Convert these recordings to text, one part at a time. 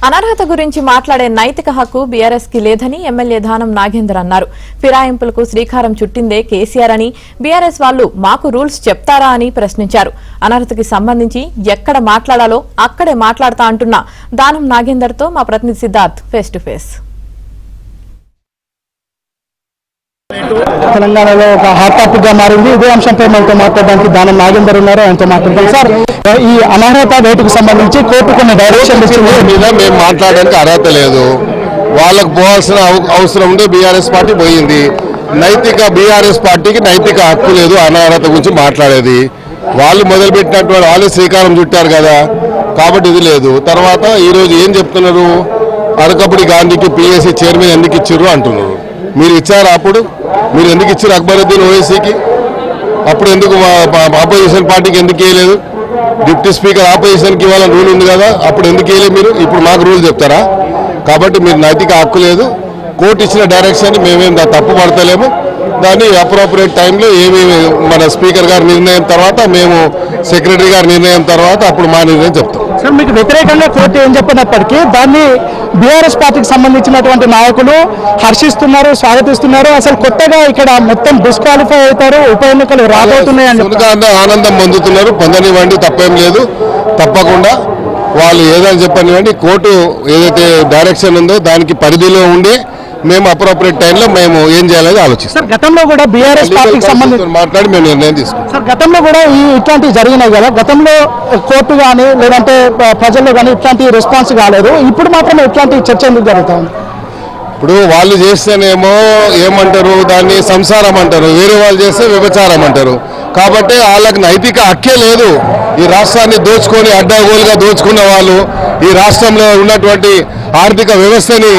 అనర్హత గురించి మాట్లాడే నైతిక హక్కు బీఆర్ఎస్ కి లేదని ఎమ్మెల్యే దానం నాగేందర్ అన్నారు. ఫిరాయింపులకు శ్రీకారం చుట్టిందే కేసీఆర్ అని, బీఆర్ఎస్ వాళ్లు మాకు రూల్స్ చెప్తారా అని ప్రశ్నించారు. అనర్హతకి సంబంధించి ఎక్కడ మాట్లాడాలో అక్కడే మాట్లాడతా అంటున్న దానం నాగేందర్ తో మా ప్రతినిధి సిద్ధార్థ్ ఫేస్ టు ఫేస్. తెలంగాణలో ఒక హాట్ టాపిక్ గా మారింది. ఇదే అంశంపై మనతో మాట్లాడడానికి దానం నాగేందర్ ఉన్నారు, ఆయనతో మాట్లాడతాం. సార్, ఈ అనర్హత వేటుకు సంబంధించి కోర్టు కొన్ని డైరెక్షన్ మీద మేము మాట్లాడడానికి అర్హత లేదు, వాళ్ళకు పోవాల్సిన అవసరం ఉంటే బీఆర్ఎస్ పార్టీ పోయింది. బీఆర్ఎస్ పార్టీకి నైతిక హక్కు లేదు అనర్హత గురించి మాట్లాడేది. వాళ్ళు మొదలుపెట్టినటువంటి వాళ్ళే శ్రీకారం చుట్టారు కదా, కాబట్టి ఇది లేదు. తర్వాత ఈరోజు ఏం చెప్తున్నారు, అరకపుడి గాంధీకి పిఎస్సి చైర్మన్ ఎందుకు ఇచ్చారు అంటున్నారు. మీరు ఇచ్చారు, అప్పుడు మీరు ఎందుకు ఇచ్చారు అక్బరుద్దీన్ ఓవైసీకి? అప్పుడు ఎందుకు ఆపోజిషన్ పార్టీకి ఎందుకు వేయలేదు? డిప్యూటీ స్పీకర్ ఆపోజిషన్కి ఇవ్వాలని రూల్ ఉంది కదా, అప్పుడు ఎందుకు వేయలేదు మీరు? ఇప్పుడు మాకు రూల్ చెప్తారా? కాబట్టి మీరు నైతిక హక్కు లేదు. కోర్టు ఇచ్చిన డైరెక్షన్ మేమేం తప్పు పడతలేము. దాన్ని అప్రోప్రియేట్ టైంలో ఏమేమి మన స్పీకర్ గారి నిర్ణయం తర్వాత, మేము సెక్రటరీ గారి నిర్ణయం తర్వాత అప్పుడు మా నిర్ణయం చెప్తాం. సార్, మీకు వ్యతిరేకంగా కోర్టు ఏం చెప్పినప్పటికీ దాన్ని బీఆర్ఎస్ పార్టీకి సంబంధించినటువంటి నాయకులు హర్షిస్తున్నారు, స్వాగతిస్తున్నారు. అసలు కొత్తగా ఇక్కడ మొత్తం డిస్క్వాలిఫై అవుతారు, ఉప ఎన్నికలు రాబోతున్నాయని ఆనందం పొందుతున్నారు. పొందనివ్వండి, తప్పేం లేదు. తప్పకుండా వాళ్ళు ఏదని చెప్పనివ్వండి. కోర్టు ఏదైతే డైరెక్షన్ ఉందో దానికి పరిధిలో ఉండి మేము అప్రోప్రియేట్ టైంలో మేము ఏం చేయాలని ఆలోచిస్తాం. గతంలో కూడా బీఆర్ఎస్ పార్టీకి సంబంధించి మాట్లాడి మేము నిర్ణయం తీసుకుంటాం. సార్, గతంలో కూడా ఇట్లాంటివి జరిగినాయి కదా, గతంలో కోర్టు కానీ లేదంటే ప్రజల్లో కానీ ఇట్లాంటి రెస్పాన్స్ కాలేదు. ఇప్పుడు మాత్రం ఇట్లాంటి చర్చ ఎందుకు జరుగుతుంది? ఇప్పుడు వాళ్ళు చేస్తేనేమో ఏమంటారు, దాన్ని సంసారం అంటారు, వేరే వాళ్ళు చేస్తే వ్యభిచారం అంటారు. కాబట్టి వాళ్ళకి నైతిక హక్కే లేదు. ఈ రాష్ట్రాన్ని దోచుకొని అడ్డగోలుగా దోచుకున్న వాళ్ళు, ఈ రాష్ట్రంలో ఉన్నటువంటి ఆర్థిక వ్యవస్థని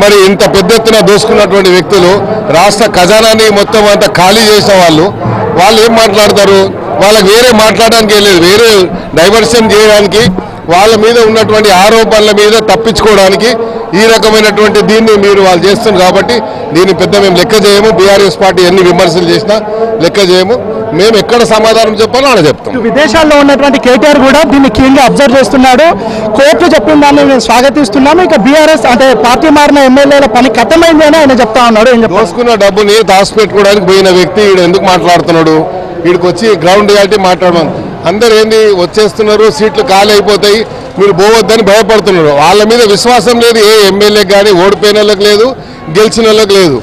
మరి ఇంత పెద్ద ఎత్తున దోచుకున్నటువంటి వ్యక్తులు, రాష్ట్ర ఖజానాన్ని మొత్తం అంతా ఖాళీ చేసిన వాళ్ళు ఏం మాట్లాడతారు? వాళ్ళకి వేరే మాట్లాడడానికి లేదు, వేరే డైవర్షన్ చేయడానికి, వాళ్ళ మీద ఉన్నటువంటి ఆరోపణల మీద తప్పించుకోవడానికి ఈ రకమైనటువంటి దీన్ని మీరు వాళ్ళు చేస్తున్నారు. కాబట్టి దీన్ని పెద్ద మేము లెక్క చేయము. బీఆర్ఎస్ పార్టీ ఎన్ని విమర్శలు చేసినా లెక్క చేయము. మేము ఎక్కడ సమాధానం చెప్పాలో అలా చెప్తాం. విదేశాల్లో ఉన్నటువంటి కేటీఆర్ కూడా దీన్ని కీన్గా అబ్జర్వ్ చేస్తున్నాడు. కోర్టు చెప్పిన దాన్ని మేము స్వాగతిస్తున్నాము. ఇక బీఆర్ఎస్ అంటే పార్టీ మారిన ఎమ్మెల్యేల పని ఖతమైంది అని ఆయన చెప్తా ఉన్నాడు. దోసుకున్న డబ్బుని దాచిపెట్టుకోవడానికి పోయిన వ్యక్తి వీడు ఎందుకు మాట్లాడుతున్నాడు? వీడికి వచ్చి గ్రౌండ్ రియాలిటీ మాట్లాడమని అందరు ఏంది వచ్చేస్తున్నారు, సీట్లు ఖాళీ అయిపోతాయి, మీరు పోవద్దని భయపడుతున్నారు. వాళ్ళ మీద విశ్వాసం లేదు, ఏ ఎమ్మెల్యేకి కానీ ఓడిపోయిన వాళ్ళకి లేదు, గెలిచిన వాళ్ళకి లేదు.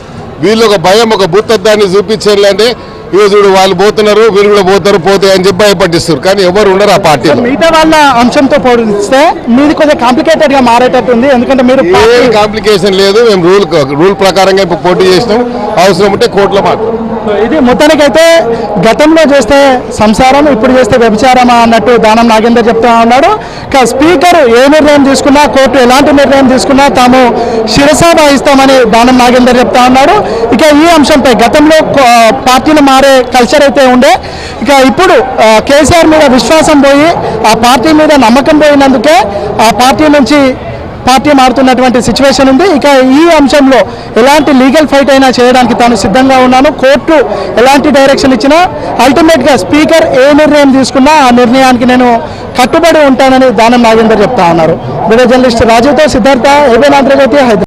వీళ్ళు ఒక భయం, ఒక భూతత్వాన్ని చూపించాలంటే చూడు వాళ్ళు పోతున్నారు, వీళ్ళు కూడా పోతారు, పోతాయి అని చెప్పి భయపట్టిస్తారు. కానీ ఎవరు ఉండరు ఆ పార్టీ. మిగతా వాళ్ళ అంశంతో పోలిస్తే మీది కొంచెం కాంప్లికేటెడ్ గా మారేటట్టుంది. ఎందుకంటే మీరు కాంప్లికేషన్ లేదు, మేము రూల్ ప్రకారంగా ఇప్పుడు పోటీ చేసినాం. అవసరం ఉంటే కోర్టులో మాట్లాడు. ఇది మొత్తానికైతే గతంలో చేస్తే సంసారం, ఇప్పుడు చేస్తే వ్యభిచారమా అన్నట్టు దానం నాగేందర్ చెప్తా ఉన్నాడు. స్పీకర్ ఏ నిర్ణయం తీసుకున్నా, కోర్టు ఎలాంటి నిర్ణయం తీసుకున్నా తాము శిరసా వహిస్తామని దానం నాగేందర్ చెప్తా ఉన్నాడు. ఇక ఈ అంశంపై గతంలో పార్టీలు మారే కల్చర్ అయితే ఉండే, ఇక ఇప్పుడు కేసీఆర్ మీద విశ్వాసం పోయి ఆ పార్టీ మీద నమ్మకం పోయినందుకే ఆ పార్టీ నుంచి పార్టీ మారుతున్నటువంటి సిచ్యువేషన్ ఉంది. ఇక ఈ అంశంలో ఎలాంటి లీగల్ ఫైట్ అయినా చేయడానికి తాను సిద్ధంగా ఉన్నాను. కోర్టు ఎలాంటి డైరెక్షన్ ఇచ్చినా అల్టిమేట్గా స్పీకర్ ఏ నిర్ణయం తీసుకున్నా ఆ నిర్ణయానికి నేను కట్టుబడి ఉంటానని దానం నాగేందర్ చెప్తా ఉన్నారు. వీడియో జర్నలిస్ట్ రాజుతో సిద్ధార్థ, ఏబిఎన్ ఆంధ్రజ్యోతి, హైదరాబాద్.